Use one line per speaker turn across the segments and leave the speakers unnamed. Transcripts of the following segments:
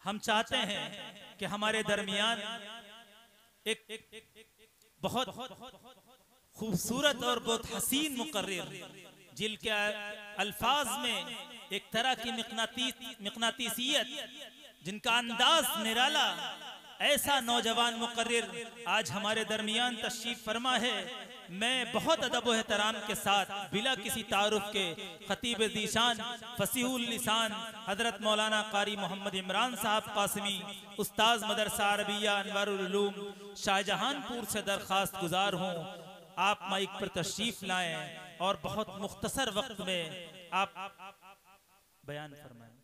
हम चाहते हैं कि हमारे दरमियान एक बहुत खूबसूरत और बहुत हसीन मुकर्रिर, जिनके अल्फाज में एक तरह की मिकनातीसियत, जिनका अंदाज निराला, ऐसा नौजवान मुकर्रिर आज हमारे दरमियान तशरीफ फरमा है। मैं बहुत अदब व एहतराम के साथ बिला किसी तारुफ के खतीब ज़ीशान फसीहुल लिसान हजरत मौलाना कारी मोहम्मद इमरान साहब कासिमी, उस्ताज मदरसा अरबिया अनवारुल उलूम शाहजहानपुर से दरख्वास्त गुजार हूँ, आप माइक पर तशरीफ लाएं और बहुत मुख्तसर वक्त में आप बयान फरमाएं।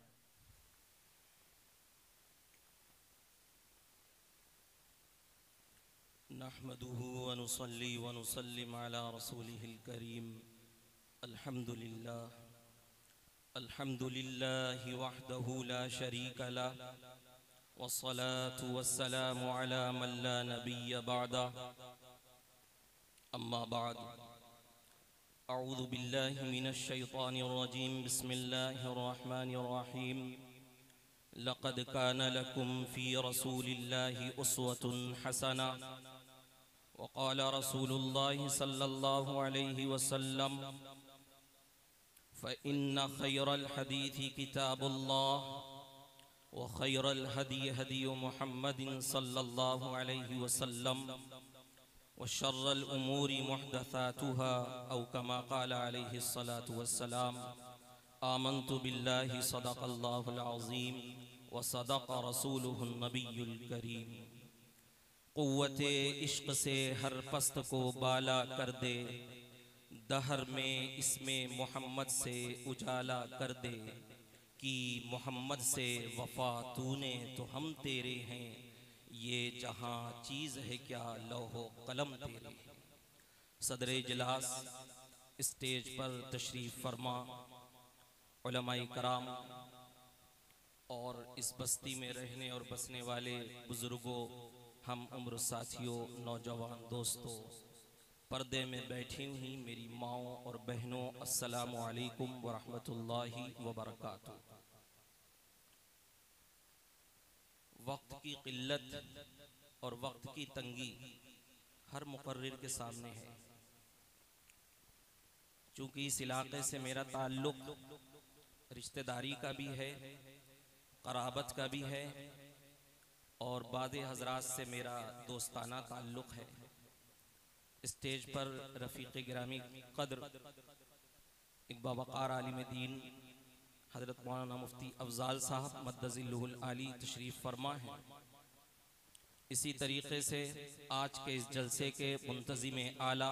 नहमदुहु व नुसल्ली व नुसल्लिम अला रसूलिहिल करीम। अल्हम्दुलिल्लाहि वहदहु ला शरीका लह वस्सलातु वस्सलामु अला मन ला नबिय्य बअदा। अम्मा बाद, अऊज़ु बिल्लाहि मिनश शैतानिर रजीम। बिस्मिल्लाहिर रहमानिर रहीम। लक़द कान लकुम फ़ी रसूलिल्लाहि उस्वतुन हसना वक़ाल रसूलुल्लाहि सल्लल्लाहु अलैहि वसल्लम फ़इन्न खैरल हदीथि किताबुल्लाह व खैरल हदी हदी मुहम्मदिन सल्लल्लाहु अलैहि वसल्लम व शर्रल उमूरि मुहदसातुहा औ कमा क़ाल अलैहि सलातु वस्सलाम। आमन्तु बिल्लाहि सदक़ल्लाहुल अज़ीम व सदक़ रसूलुहुन नबियुल करीम। क़ुव्वते इश्क़ से हर पस्त को बाला कर दे, दहर में इसमें मोहम्मद से उजाला कर दे, कि मोहम्मद से वफ़ा तूने तो हम तेरे हैं, ये जहाँ चीज़ है क्या लौहो कलम तेरे। सदरे इजलास, स्टेज पर तशरीफ़ फरमा उलमाए कराम और इस बस्ती में रहने और बसने वाले बुज़ुर्गों, हम उम्र साथियों, नौजवान दोस्तों, पर्दे में बैठी हुई मेरी माओं और बहनों, अस्सलामु अलैकुम व रहमतुल्लाहि व बरकातुहू। वक्त की क़िल्लत और वक्त की तंगी हर मुकर्रिर के सामने है। चूँकि इस इलाके से मेरा ताल्लुक़ रिश्तेदारी का भी है, क़राबत का भी है, और बादे हजरात से मेरा दोस्ताना ताल्लुक़ है। स्टेज पर रफ़ीक़ गिरामी क़द्र एक बावक़ार आलिम दीन हज़रत मौलाना मुफ्ती अफ़ज़ाल साहब मद्दज़िल्लुहुल आली तशरीफ़ फरमा है। इसी तरीक़े से आज के इस जलसे के मुंतज़िम आला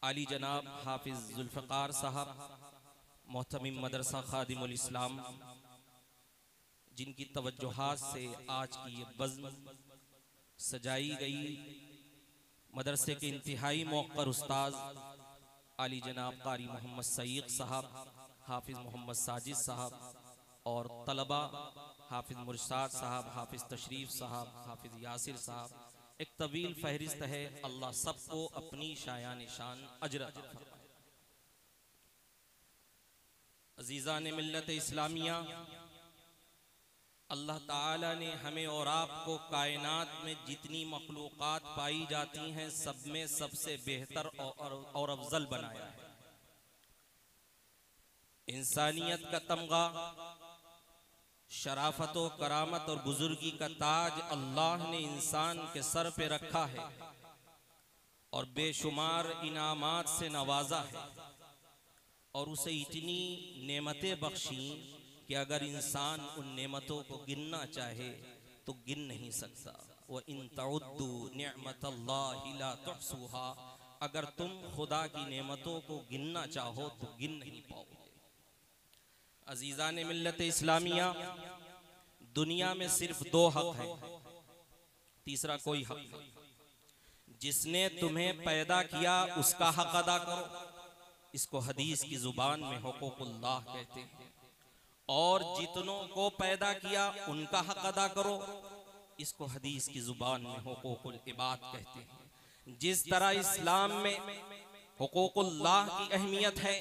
आली जनाब हाफ़िज़ ज़ुल्फ़िकार साहब, मोहतमिम मदरसा ख़ादिमुल इस्लाम, जिनकी तवज्जुहात से आज की ये बज़्म सजाई गई, मदरसे के इंतहाई मौक़र उस्ताद आली जनाब कारी मोहम्मद सईद साहब, हाफिज़ मोहम्मद साजिद साहब और तलबा हाफिज़ मुर्शाद साहब, हाफिज़ तशरीफ़ साहब, हाफिज़ यासिर साहब, एक तवील फहरिस्त है। अल्लाह सबको अपनी शायान शान अजर अता फरमाए। अज़ीज़ान मिल्लत इस्लामिया, अल्लाह ताला ने हमें और आपको कायनात में जितनी मखलूक़ात पाई जाती हैं सब में सबसे बेहतर और अफजल बनाया है। इंसानियत का तमगा, शराफत व करामत और बुजुर्गी का ताज अल्लाह ने इंसान के सर पे रखा है और बेशुमार इनामात से नवाजा है, और उसे इतनी नेमतें बख्शी कि अगर इंसान उन नेमतों को गिनना चाहे तो गिन नहीं सकता। व इन तउद्दू निअमतल्लाहि ला तुहसूहा, अगर तुम खुदा की नेमतों को गिनना चाहो तो गिन नहीं पाओगे। अजीज़ान मिल्लत इस्लामिया, दुनिया में सिर्फ दो हक है, तीसरा कोई हक नहीं। जिसने तुम्हें पैदा किया उसका हक अदा करो, इसको हदीस की जुबान में हुकूकुल्लाह कहते हैं, और जितनों को पैदा किया उनका हक अदा करो, इसको हदीस की जुबान में हुकूकुल इबाद कहते हैं। जिस तरह इस्लाम में हुकूकुल्लाह की अहमियत है,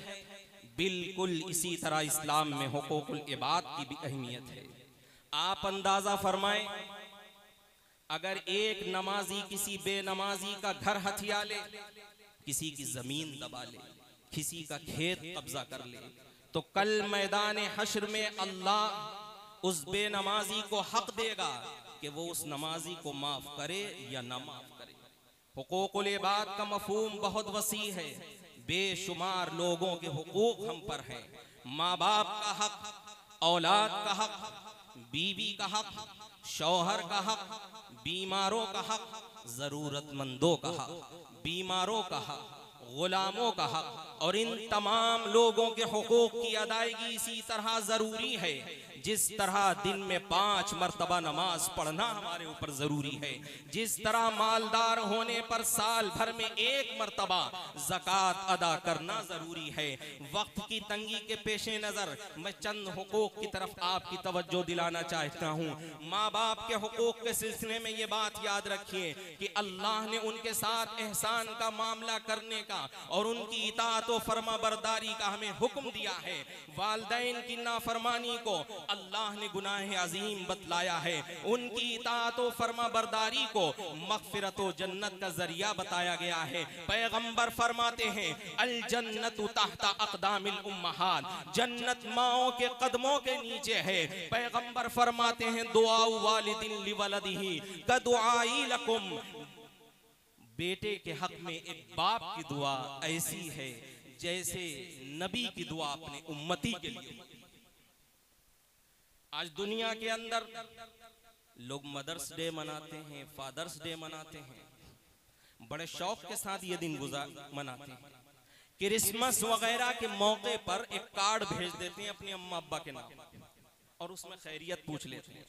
बिल्कुल इसी तरह इस्लाम में हुकूकुल इबाद की भी अहमियत है। आप अंदाजा फरमाएं, अगर एक नमाजी किसी बेनमाजी का घर हथिया ले, किसी की जमीन दबा ले, किसी का खेत कब्जा कर ले, तो कल मैदान हश्र में अल्लाह उस बेनमाजी को हक देगा कि वो उस नमाजी को माफ करे या ना माफ करे। हुकूकुल इबाद का मफहूम बहुत वसी है, बेशुमार लोगों के हुकूक हम पर हैं। माँ बाप का हक, औलाद का हक, बीवी का हक, शौहर का हक, बीमारों का हक, जरूरतमंदों का हक, बीमारों का हक, गुलामों का हक, और इन तमाम लोगों के हुकूक की अदायगी इसी तरह जरूरी है जिस तरह दिन में 5 मरतबा नमाज पढ़ना हमारे ऊपर जरूरी है, जिस तरह मालदार होने पर साल भर में 1 मरतबा ज़कात अदा करना जरूरी है। वक्त की तंगी के पेशे नजर मैं चंद हुकूक की तरफ आपकी तवज्जो दिलाना चाहता हूँ। माँ बाप के हुकूक के सिलसिले में ये बात याद रखिए कि अल्लाह ने उनके साथ एहसान का मामला करने का और उनकी इताअत व फरमा बरदारी का हमें हुक्म दिया है। वालिदैन की नाफरमानी को अल्लाह ने गुनाह अजीम बतलाया है, उनकी इताअत व फरमा बरदारी को मग़फ़िरत व जन्नत का जरिया बताया गया है। पैगंबर फरमाते हैं, अल जन्नतु तहता अक़दामिल उम्महात, जन्नत माओं के कदमों के नीचे है। पैगंबर फरमाते हैं, दुआउ वालिदिन लिवलदिही कदुआई लकुम, बेटे के हक में एक बाप की दुआ ऐसी है जैसे नबी की दुआ अपने उम्मती के लिए। आज दुनिया के अंदर लोग मदर्स डे मनाते हैं, फादर्स डे मनाते हैं, बड़े शौक के साथ ये दिन मनाते हैं। क्रिसमस वगैरह के मौके पर एक कार्ड भेज देते हैं अपने अम्मा अब्बा के नाम और उसमें खैरियत पूछ लेते हैं।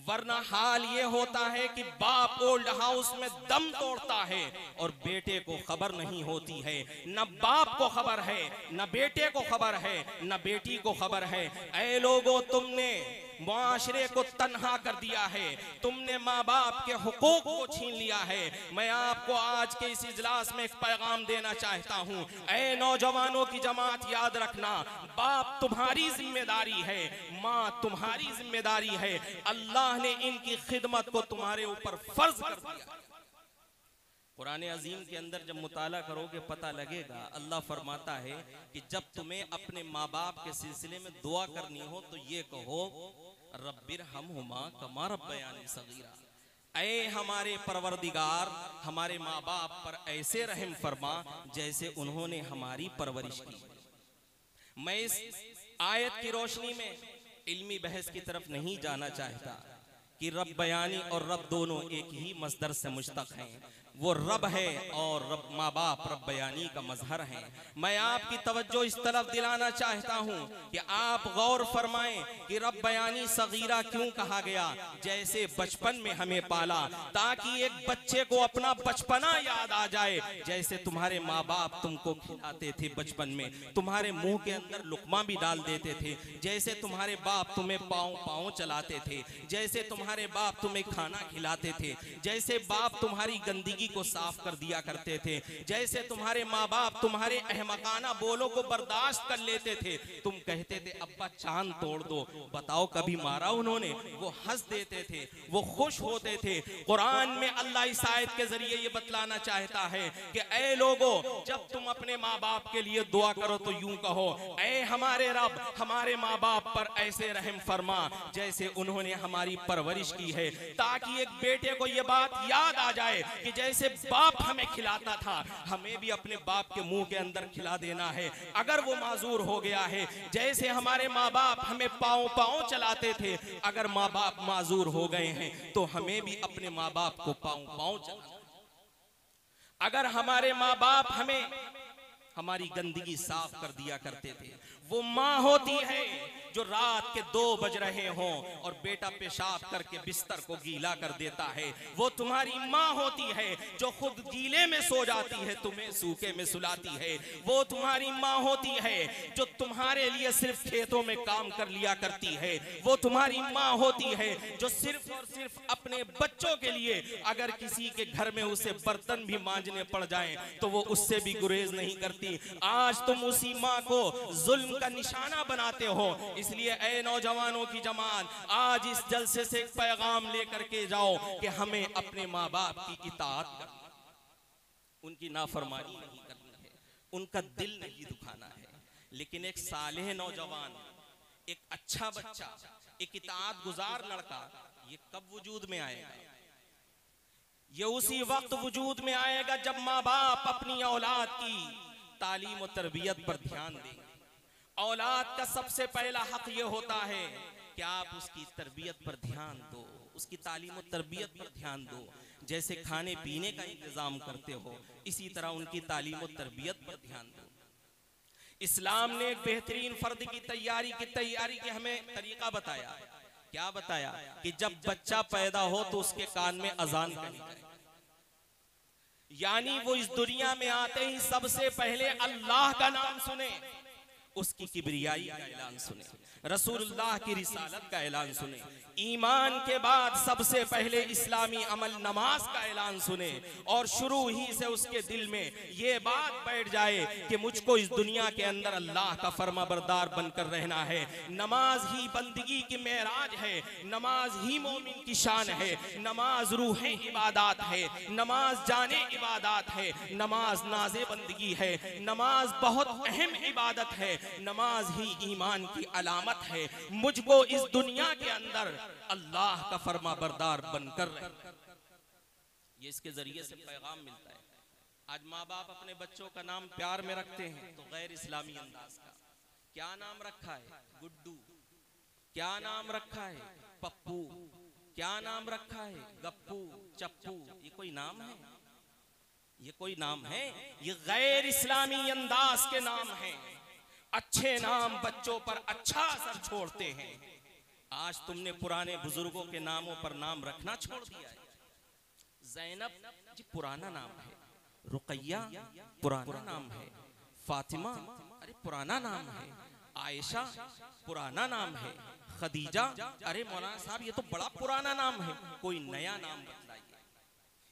वरना हाल ये होता है कि बाप ओल्ड हाउस में दम तोड़ता है और बेटे को खबर नहीं होती है। न बाप को खबर है, न बेटे को खबर है, न बेटी को खबर है। ऐ लोगों, तुमने मुआशरे को तन्हा कर दिया है, तुमने माँ बाप के हुकूक को छीन लिया है। मैं आपको आज के इस इजलास में एक पैगाम देना चाहता हूँ। ऐ नौजवानों की जमात, याद रखना, बाप तुम्हारी जिम्मेदारी है, माँ तुम्हारी जिम्मेदारी है। अल्लाह ने इनकी खिदमत को तुम्हारे ऊपर फर्ज कर दिया। कुरान अजीम के अंदर जब मुताला करोगे पता लगेगा, अल्लाह फरमाता है कि जब तुम्हें अपने माँ बाप के सिलसिले में दुआ करनी हो तो ये कहो, रब्बिरहमहुमा कमा रब्बयानी सगीरा, ऐ हमारे परवरदिगार, हमारे माँ बाप पर ऐसे रहम फरमा जैसे उन्होंने हमारी परवरिश की। मैं इस आयत की रोशनी में इल्मी बहस की तरफ नहीं जाना चाहता कि रब बयानी और रब दोनों एक ही मस्दर से मुश्तक हैं। वो रब है और रब माँ बाप रब बयानी का मजहर है। मैं आपकी तवज्जो इस तरफ दिलाना चाहता हूँ कि आप गौर फरमाएं कि रब बयानी सगीरा क्यों कहा गया। जैसे बचपन में हमें पाला ताकि एक बच्चे को अपना बचपना याद आ जाए। जैसे तुम्हारे माँ बाप तुमको खिलाते थे बचपन में, तुम्हारे मुंह के अंदर लुकमा भी डाल देते थे। जैसे तुम्हारे बाप तुम्हें पाँव पाँव चलाते थे, जैसे तुम्हारे बाप तुम्हें खाना खिलाते थे, जैसे बाप तुम्हारी गंदगी को साफ कर दिया करते थे, जैसे तुम्हारे माँ बाप तुम्हारे अहमकाना बोलों को बर्दाश्त कर लेते थे। तुम कहते थे अब्बा चांद तोड़ दो, बताओ कभी मारा उन्होंने? वो हंस देते थे, वो खुश होते थे। कुरान में अल्लाह इस आयत के जरिए ये बतलाना चाहता है कि ऐ लोगों, जब तुम अपने माँ बाप के लिए दुआ करो तो यूं कहो, ऐ हमारे रब, हमारे माँ बाप पर ऐसे रहम फरमा जैसे उन्होंने हमारी परवरिश की है। ताकि एक बेटे को ये बात याद आ जाए कि जैसे बाप हमें खिलाता था, हमें भी अपने बाप के मुंह के अंदर खिला देना है अगर वो माजूर हो गया है। जैसे हमारे माँ बाप हमें पाँव पाँव चलाते थे, अगर माँ बाप माजूर हो गए हैं तो हमें भी अपने माँ बाप को पाँव पाँव चलाना। अगर हमारे माँ बाप हमें हमारी गंदगी साफ कर दिया करते थे, वो माँ होती है जो रात के 2 बज रहे हों और बेटा पेशाब करके बिस्तर को गीला कर देता है। वो तुम्हारी माँ होती है जो खुद गीले में सो जाती है, तुम्हें सूखे में सुलाती है। वो तुम्हारी माँ होती है जो तुम्हारे लिए सिर्फ खेतों में काम कर लिया करती है। वो तुम्हारी माँ होती है जो सिर्फ और सिर्फ अपने बच्चों के लिए अगर किसी के घर में उसे बर्तन भी मांजने पड़ जाएं तो वो उससे भी गुरेज नहीं करती। आज तुम उसी माँ को जुल्म का निशाना बनाते हो। इसलिए ए नौजवानों की जमात, आज इस जलसे से एक पैगाम लेकर के जाओ कि हमें अपने माँ बाप की इताअत करनी, उनकी नाफरमानी नहीं करनी है, उनका दिल नहीं दुखाना है। लेकिन एक सालेह नौजवान, एक अच्छा बच्चा, एक इताअत गुजार लड़का, ये कब वजूद में आएगा? ये उसी वक्त वजूद में आएगा जब माँ बाप अपनी औलाद की तालीम और तरबियत पर ध्यान देंगे। औलाद का सबसे पहला हक ये होता है कि आप उसकी तरबियत पर ध्यान दो, उसकी तालीम और तरबियत पर ध्यान दो। जैसे खाने पीने का इंतजाम करते हो, इसी तरह उनकी तालीम और तरबियत पर ध्यान दो। इस्लाम ने एक बेहतरीन फर्द की तैयारी की हमें तरीका बताया। क्या बताया? कि जब बच्चा पैदा हो तो उसके कान में अजान कही जाए, यानी वो इस दुनिया में आते ही सबसे पहले अल्लाह का नाम सुने, उसकी किबरियाई का ऐलान सुने, रसूलुल्लाह की रिसालत का ऐलान सुने, ईमान के बाद सबसे पहले इस्लामी अमल नमाज का ऐलान सुने, और शुरू ही से उसके दिल में ये बात बैठ जाए कि मुझको इस दुनिया के अंदर अल्लाह का फर्माबरदार बनकर रहना है। नमाज ही बंदगी की मेराज है, नमाज ही मोमिन की शान है, नमाज रूह इबादत है, नमाज जाने इबादत है, नमाज नाज़े बंदगी है, नमाज बहुत अहम इबादत है, नमाज ही ईमान की अलामत है। मुझको इस दुनिया के अंदर अल्लाह का फर्माबरदार बनकर रहे, ये इसके जरिए से पैगाम मिलता है। आज माँ बाप अपने बच्चों का नाम प्यार में रखते हैं तो गैर इस्लामी अंदाज का। क्या नाम रखा है? गुड्डू। क्या नाम रखा है? पप्पू। क्या नाम रखा है? गप्पू, चप्पू। ये कोई नाम है? ये कोई नाम है? ये गैर इस्लामी अंदाज के नाम हैं। अच्छे नाम बच्चों पर अच्छा असर छोड़ते हैं। आज तुमने पुराने बुजुर्गों के नामों पर नाम रखना छोड़ दिया है। ज़ैनब जी पुराना नाम है, रुक़ैया पुराना नाम है, फातिमा अरे पुराना नाम है, आयशा पुराना नाम है, खदीजा अरे मौलाना साहब ये तो बड़ा पुराना नाम है, कोई नया नाम बताइए।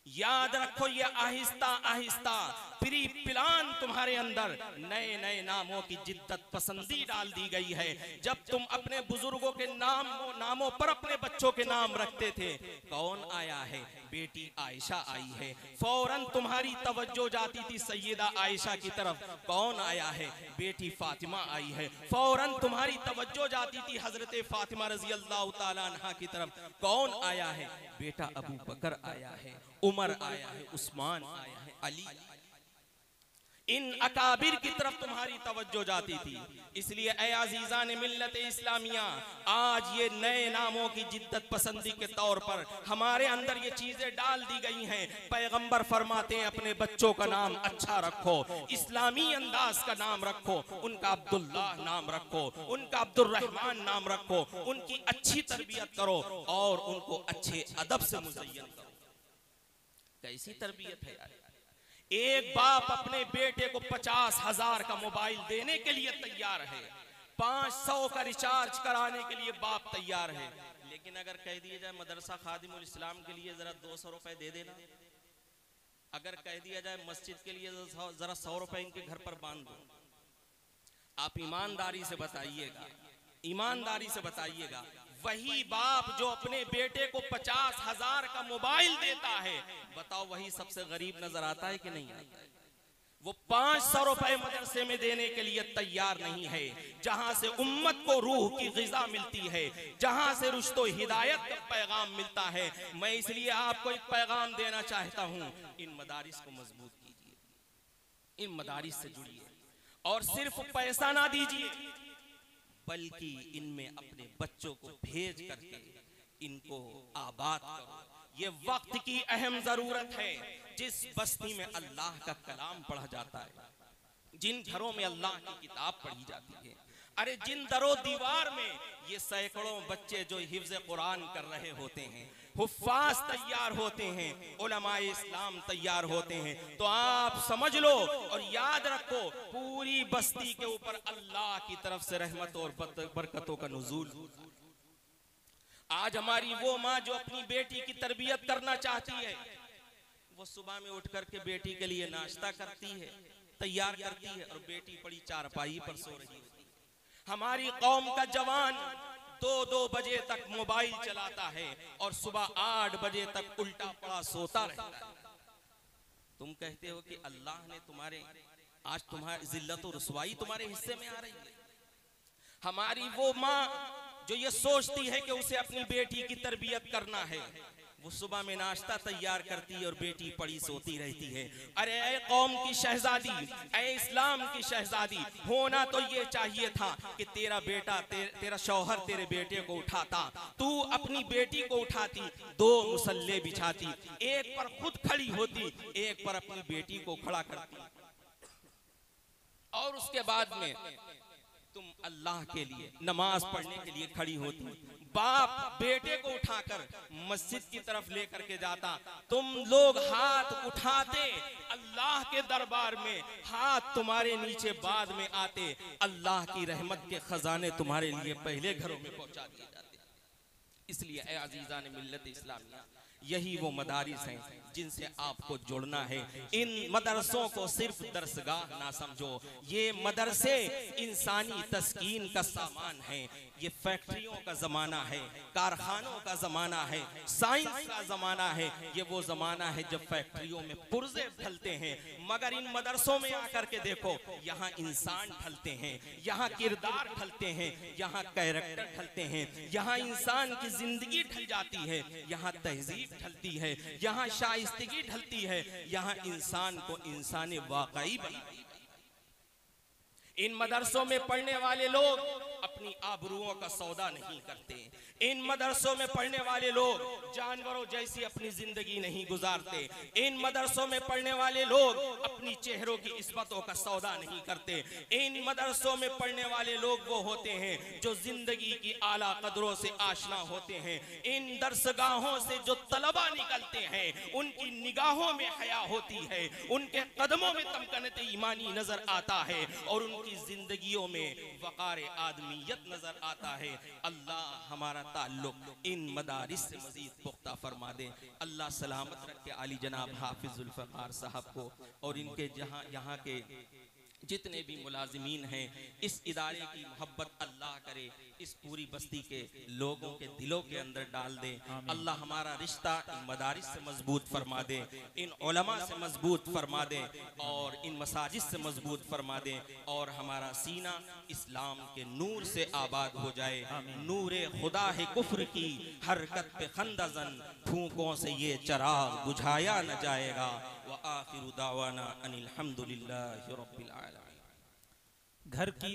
याद रखो ये आहिस्ता आहिस्ता प्री प्लान तुम्हारे अंदर नए नए नामों की जिद्दत पसंदी डाल दी गई है। जब तुम अपने बुजुर्गों के नामों पर अपने बच्चों के नाम रखते थे, कौन आया है? बेटी आयशा आई है, फौरन तुम्हारी तवज्जो जाती थी सैयदा आयशा की तरफ। कौन आया है? बेटी फातिमा आई है, फौरन तुम्हारी तवज्जो जाती थी हजरत फातिमा रजी अल्लाह तआला अन्हा की तरफ। कौन आया है? बेटा अबू बकर आया है, उमर आया है, उस्मान आया है, अली। इन अकाबिर की तरफ तुम्हारी तवज्जो जाती थी। इसलिए ए अजीज़ा ने मिल्लत इस्लामिया, आज ये नए नामों की जिद्दत पसंदी के तौर पर हमारे अंदर ये चीजें डाल दी गई हैं। पैगंबर फरमाते हैं अपने बच्चों का नाम अच्छा रखो, इस्लामी अंदाज का नाम रखो, उनका अब्दुल्लाह नाम रखो, उनका अब्दुर्रहमान नाम रखो, उनकी अच्छी तरबियत करो और उनको अच्छे अदब से मुज़य्यन करो। कैसी तरबियत है यार? एक बाप अपने बेटे को 50,000 का मोबाइल देने के लिए तैयार है, 500 का रिचार्ज कराने के लिए बाप तैयार है, लेकिन अगर कह दिया जाए मदरसा खादिमुल इस्लाम के लिए जरा 200 रुपए दे देना, अगर कह दिया जाए मस्जिद के लिए जरा 100 रुपए इनके घर पर बांध दो, आप ईमानदारी से बताइएगा, ईमानदारी से बताइएगा, वही बाप जो अपने बेटे को 50,000 का मोबाइल देता है, बताओ वही सबसे गरीब नजर आता है कि नहीं आता है? वो 500 रुपए मदरसे में देने के लिए तैयार नहीं है, जहां से उम्मत को रूह की ग़िज़ा मिलती है, जहां से रुश्तो हिदायत का पैगाम मिलता है। मैं इसलिए आपको एक पैगाम देना चाहता हूं, इन मदारिस को मजबूत कीजिए, इन मदारिस से जुड़िए और सिर्फ पैसा ना दीजिए, बल्कि इनमें अपने बच्चों को भेज करके इनको आबाद करो। ये वक्त की अहम जरूरत है। जिस बस्ती में अल्लाह का कलाम पढ़ा जाता है, जिन घरों में अल्लाह की किताब पढ़ी जाती है, अरे जिन दरो दीवार में ये सैकड़ों बच्चे जो हिफ्ज़ कुरान कर रहे होते हैं, हुफ्फाज तैयार होते हैं, उलमाए इस्लाम तैयार होते हैं, तो आप समझ लो और याद रखो पूरी बस्ती के ऊपर अल्लाह की तरफ से रहमत और बरकतों का नुज़ूल। आज हमारी वो माँ जो अपनी बेटी की तरबियत करना चाहती है, वो सुबह में उठ करके बेटी के लिए नाश्ता करती है, तैयार करती है, और बेटी पड़ी चारपाई पर सो रही होती है।
हमारी कौम का जवान 2-2 बजे तक मोबाइल चलाता है और सुबह 8 बजे तक उल्टा पड़ा सोता रहता है। तुम कहते हो कि अल्लाह ने तुम्हारे आज तुम्हारी जिल्लत और रुसवाई तुम्हारे हिस्से में आ रही है। हमारी वो माँ जो ये सोचती है कि उसे अपनी बेटी की तरबियत करना है, वो सुबह में नाश्ता तैयार करती है और बेटी पड़ी सोती रहती है। अरे ऐ कौम की शहजादी, ऐ इस्लाम की शहजादी, होना तो ये चाहिए था कि तेरा बेटा तेरा शौहर तेरे बेटे को उठाता, तू अपनी बेटी को उठाती, 2 मुसल्ले बिछाती, एक पर खुद खड़ी होती, एक पर अपनी बेटी को खड़ा करती, और उसके बाद में तुम अल्लाह के लिए नमाज पढ़ने के लिए खड़ी होती। बाप बेटे को उठाकर मस्जिद की तरफ लेकर के जाता, तुम लोग हाथ उठाते, अल्लाह के दरबार में हाथ तुम्हारे नीचे बाद में आते, अल्लाह की रहमत के खजाने तुम्हारे लिए पहले घरों में पहुंचा दिए जाते। इसलिए ऐ अजीज़ान मिल्लत इस्लामिया, यही वो मदारिस हैं जिनसे आपको जुड़ना है। इन मदरसों को सिर्फ दरसगाह ना समझो, ये मदरसे इंसानी तस्कीन का सामान है। ये फैक्ट्रियों का जमाना है, कारखानों का जमाना है, साइंस का जमाना है। ये वो जमाना है जब फैक्ट्रियों में पुर्जे ढलते हैं, मगर इन मदरसों में आकर के देखो, यहाँ इंसान ढलते हैं, यहाँ किरदार ढलते हैं, यहाँ कैरेक्टर ढलते हैं, यहाँ इंसान की जिंदगी ढल जाती है, यहाँ तहजीब ढलती है, यहाँ शाइस्तगी ढलती है, यहाँ इंसान को इंसान वाकई बनाती है। इन मदरसों में पढ़ने वाले लोग अपनी आबरूओं का सौदा नहीं करते। इन मदरसों में पढ़ने वाले लोग जानवरों जैसी अपनी जिंदगी नहीं गुजारते। इन मदरसों में पढ़ने वाले लोग अपनी चेहरों की इस्मतों का सौदा नहीं करते। इन मदरसों में पढ़ने वाले लोग वो होते हैं जो जिंदगी की आला कदरों से आशना होते हैं। इन दरसगाहों से जो तलबा निकलते हैं, उनकी निगाहों में हया होती है, उनके कदमों में तमकनत ईमानी नजर आता है और उनकी जिंदगियों में वकार आदमियत नजर आता है। अल्लाह हमारा ताल्लुक इन मदारिस से मजीद पुख्ता फरमा दे। अल्लाह सलामत रखे आली जनाब हाफिजुल फ़क़ार साहब को और इनके यहाँ के जितने भी मुलाजिमीन हैं। इस इदारे की मोहब्बत अल्लाह करे इस पूरी बस्ती के लोगों के दिलों के अंदर डाल दे। अल्लाह हमारा रिश्ता इन मदारिस से मजबूत फरमा दे, इन उलमा से मजबूत फरमा दे और इन मसाजिद से मजबूत फरमा दे और हमारा सीना इस्लाम के नूर से आबाद हो जाए। नूरे खुदा है कुफ्र की हरकत पे खंदजन, फूंकों से ये चराग बुझाया न जाएगा। व आखिरु दावाना अनिल हम्दुलिल्लाहि रब्बिल आलमीन।
घर की